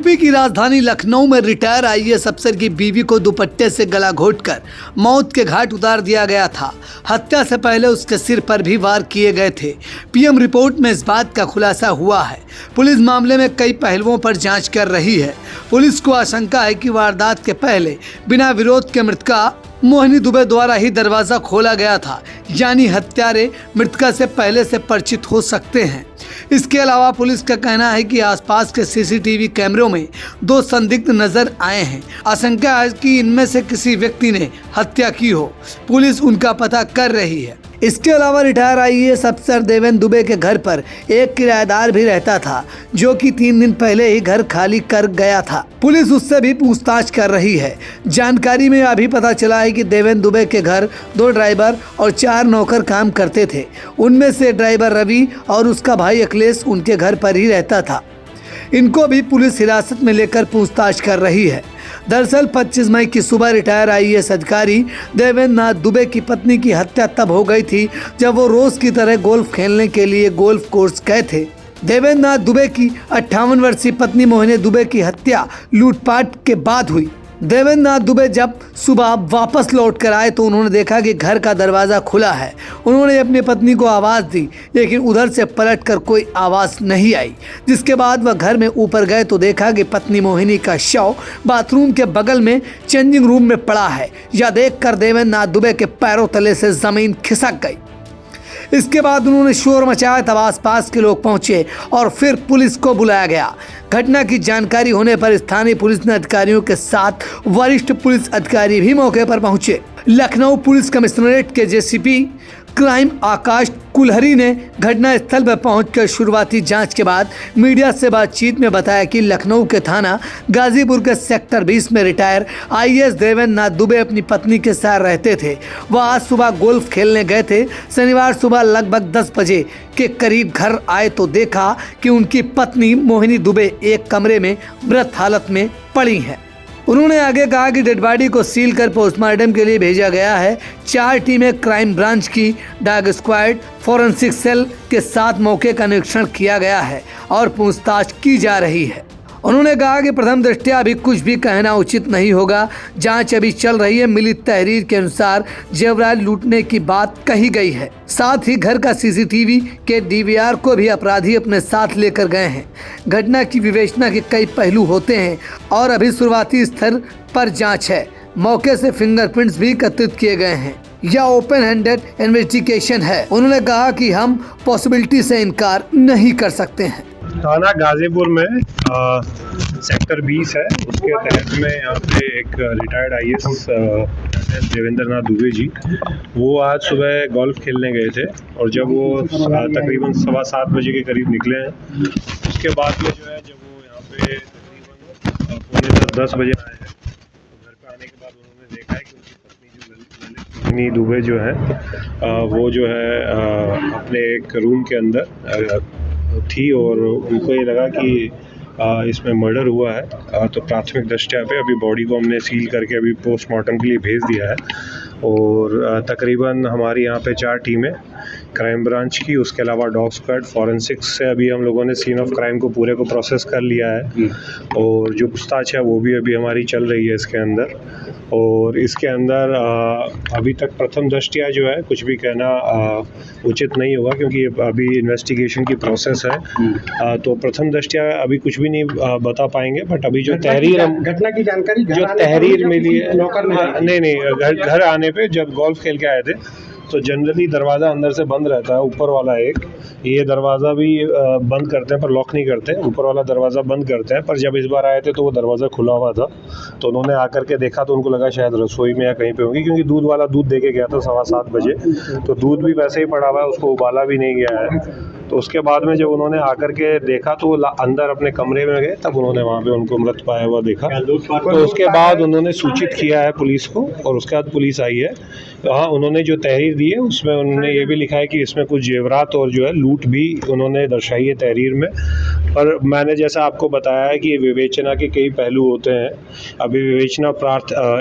UP की राजधानी लखनऊ में रिटायर आईएएस अफसर की बीवी को दुपट्टे से गला घोंटकर मौत के घाट उतार दिया गया था। हत्या से पहले उसके सिर पर भी वार किए गए थे। पीएम रिपोर्ट में इस बात का खुलासा हुआ है। पुलिस मामले में कई पहलुओं पर जांच कर रही है। पुलिस को आशंका है कि वारदात के पहले बिना विरोध के मृतका मोहिनी दुबे द्वारा ही दरवाजा खोला गया था, यानी हत्यारे मृतका से पहले से परिचित हो सकते हैं। इसके अलावा पुलिस का कहना है कि आसपास के सीसीटीवी कैमरों में 2 संदिग्ध नजर आए हैं। आशंका है कि इनमें से किसी व्यक्ति ने हत्या की हो। पुलिस उनका पता कर रही है। इसके अलावा रिटायर आईएएस अफसर देवेंद्र दुबे के घर पर एक किराएदार भी रहता था, जो कि 3 दिन पहले ही घर खाली कर गया था। पुलिस उससे भी पूछताछ कर रही है। जानकारी में अभी पता चला है कि देवेंद्र दुबे के घर 2 ड्राइवर और 4 नौकर काम करते थे। उनमें से ड्राइवर रवि और उसका भाई अखिलेश उनके घर पर ही रहता था। इनको भी पुलिस हिरासत में लेकर पूछताछ कर रही है। दरअसल 25 मई की सुबह रिटायर आईएएस अधिकारी देवेंद्र नाथ दुबे की पत्नी की हत्या तब हो गई थी जब वो रोज की तरह गोल्फ खेलने के लिए गोल्फ कोर्स गए थे। देवेंद्र नाथ दुबे की 58 वर्षीय पत्नी मोहिनी दुबे की हत्या लूटपाट के बाद हुई। देवेंद्र नाथ दुबे जब सुबह वापस लौट कर आए तो उन्होंने देखा कि घर का दरवाज़ा खुला है। उन्होंने अपनी पत्नी को आवाज़ दी, लेकिन उधर से पलटकर कोई आवाज़ नहीं आई। जिसके बाद वह घर में ऊपर गए तो देखा कि पत्नी मोहिनी का शव बाथरूम के बगल में चेंजिंग रूम में पड़ा है। यह देखकर देवेंद्र नाथ दुबे के पैरों तले से ज़मीन खिसक गई। इसके बाद उन्होंने शोर मचाया, तब आसपास के लोग पहुंचे और फिर पुलिस को बुलाया गया। घटना की जानकारी होने पर स्थानीय पुलिस ने अधिकारियों के साथ वरिष्ठ पुलिस अधिकारी भी मौके पर पहुंचे। लखनऊ पुलिस कमिश्नरेट के जेसीपी क्राइम आकाश कुलहरी ने घटना स्थल पर पहुंचकर शुरुआती जांच के बाद मीडिया से बातचीत में बताया कि लखनऊ के थाना गाजीपुर के सेक्टर 20 में रिटायर आईएएस देवेंद्र नाथ दुबे अपनी पत्नी के साथ रहते थे। वह आज सुबह गोल्फ खेलने गए थे। शनिवार सुबह लगभग 10 बजे के करीब घर आए तो देखा कि उनकी पत्नी मोहिनी दुबे एक कमरे में मृत हालत में पड़ी है। उन्होंने आगे कहा कि डेड बॉडी को सील कर पोस्टमार्टम के लिए भेजा गया है। 4 टीमें क्राइम ब्रांच की डॉग स्क्वाड फॉरेंसिक सेल के साथ मौके का निरीक्षण किया गया है और पूछताछ की जा रही है। उन्होंने कहा कि प्रथम दृष्टया अभी कुछ भी कहना उचित नहीं होगा। जांच अभी चल रही है। मिली तहरीर के अनुसार जेवरात लूटने की बात कही गई है। साथ ही घर का सीसीटीवी के डीवीआर को भी अपराधी अपने साथ लेकर गए हैं। घटना की विवेचना के कई पहलू होते हैं और अभी शुरुआती स्तर पर जांच है। मौके से फिंगरप्रिंट्स भी एकत्रित किए गए हैं। यह ओपन हैंडेड इन्वेस्टिगेशन है। उन्होंने कहा कि हम पॉसिबिलिटी से इनकार नहीं कर सकते हैं। थाना गाजीपुर में सेक्टर 20 है, उसके तहत में यहाँ पे एक रिटायर्ड आईएएस देवेंद्र नाथ दुबे जी, वो आज सुबह गोल्फ खेलने गए थे और जब वो तकरीबन 7:15 बजे के करीब निकले हैं, उसके बाद में जो है जब वो यहाँ पे तकरीबन 10 बजे आए हैं, तो घर पे आने के बाद उन्होंने देखा है कि उनकी पत्नी जो दुबे जो है वो जो है अपने एक रूम के अंदर थी और उनको ये लगा कि इसमें मर्डर हुआ है। तो प्राथमिक दृष्टया पे अभी बॉडी को हमने सील करके अभी पोस्टमार्टम के लिए भेज दिया है और तकरीबन हमारी यहाँ पे 4 टीमें क्राइम ब्रांच की, उसके अलावा डॉग स्क्वाड फॉरेंसिक्स से अभी हम लोगों ने सीन ऑफ क्राइम को पूरे को प्रोसेस कर लिया है और जो पूछताछ है वो भी अभी हमारी चल रही है इसके अंदर। और इसके अंदर अभी तक प्रथम दृष्टया जो है कुछ भी कहना उचित नहीं होगा, क्योंकि अभी इन्वेस्टिगेशन की प्रोसेस है। तो प्रथम दृष्टया अभी कुछ भी नहीं बता पाएंगे, बट अभी जो तहरीर घटना की जानकारी जो तहरीर मिली है नहीं घर आने पे जब गोल्फ खेल के आए थे तो जनरली दरवाज़ा अंदर से बंद रहता है, ऊपर वाला एक ये दरवाज़ा भी बंद करते हैं पर लॉक नहीं करते, ऊपर वाला दरवाज़ा बंद करते हैं। पर जब इस बार आए थे तो वो दरवाज़ा खुला हुआ था, तो उन्होंने आकर के देखा तो उनको लगा शायद रसोई में या कहीं पे होंगी, क्योंकि दूध वाला दूध दे के गया था 7:15 बजे, तो दूध भी वैसे ही पड़ा हुआ है, उसको उबाला भी नहीं गया है। तो उसके बाद में जब उन्होंने आकर के देखा तो अंदर अपने कमरे में गए, तब उन्होंने वहाँ पे उनको मृत पाया हुआ देखा। तो उसके बाद उन्होंने सूचित किया है पुलिस को और उसके बाद पुलिस आई है। हाँ, उन्होंने जो तहरीर दी है उसमें उन्होंने ये भी लिखा है कि इसमें कुछ जेवरात और जो है लूट भी उन्होंने दर्शाई है तहरीर में। पर मैंने जैसा आपको बताया है कि विवेचना के कई पहलू होते हैं। अभी विवेचना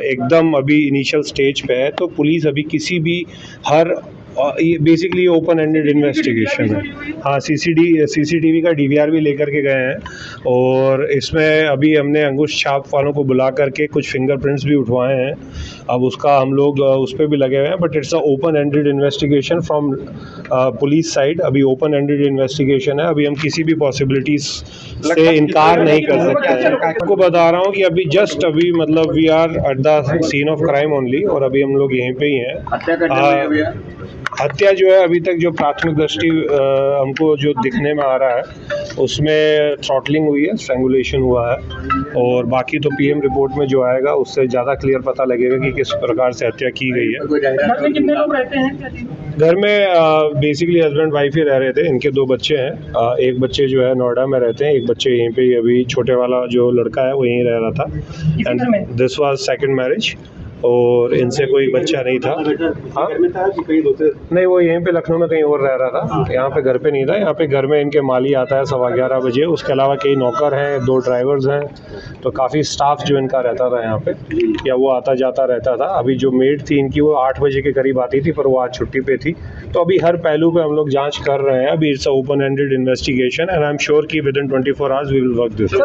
एकदम अभी इनिशियल स्टेज पे है, तो पुलिस अभी किसी भी हर ये बेसिकली ओपन एंडेड इन्वेस्टिगेशन है। हाँ, सीसीटीवी का डीवीआर भी लेकर के गए हैं और इसमें अभी हमने अंगुश छाप वालों को बुला करके कुछ फिंगरप्रिंट्स भी उठवाए हैं। अब उसका हम लोग उस पर भी लगे हुए हैं, but it's a open ended investigation from police side. अभी ओपन एंडेड इन्वेस्टिगेशन है, अभी हम किसी भी पॉसिबिलिटीज से इनकार नहीं कर सकते हैं। आपको बता रहा हूँ कि अभी जस्ट अभी मतलब we are at the scene of crime only, और अभी हम लोग यहीं पे ही हैं। हत्या जो है अभी तक जो प्राथमिक दृष्टि हमको जो दिखने में आ रहा है उसमें थ्रॉटलिंग हुई है, स्ट्रैंगुलेशन हुआ है, और बाकी तो पीएम रिपोर्ट में जो आएगा उससे ज़्यादा क्लियर पता लगेगा कि किस प्रकार से हत्या की गई है। घर में कितने लोग रहते हैं? घर में बेसिकली हस्बैंड वाइफ ही रह रहे थे। इनके 2 बच्चे हैं। एक बच्चे जो है नोएडा में रहते हैं, एक बच्चे यहीं पे ही, अभी छोटे वाला जो लड़का है वो यहीं रह रहा था। And this was second marriage, और इनसे कोई बच्चा नहीं था। हाँ? नहीं, वो यहीं पे लखनऊ में कहीं और रह रहा था, यहाँ पे घर पे नहीं था। यहाँ पे घर में इनके माली आता है 11:15 बजे, उसके अलावा कई नौकर हैं, 2 ड्राइवर्स हैं, तो काफ़ी स्टाफ जो इनका रहता था यहाँ पे, या वो आता जाता रहता था। अभी जो मेड थी इनकी वो 8 बजे के करीब आती थी, पर वो आज छुट्टी पे थी। तो अभी हर पहलू पे हम लोग जाँच कर रहे हैं। अभी it's open ended investigation and I am sure कि within 24 hours we will work this.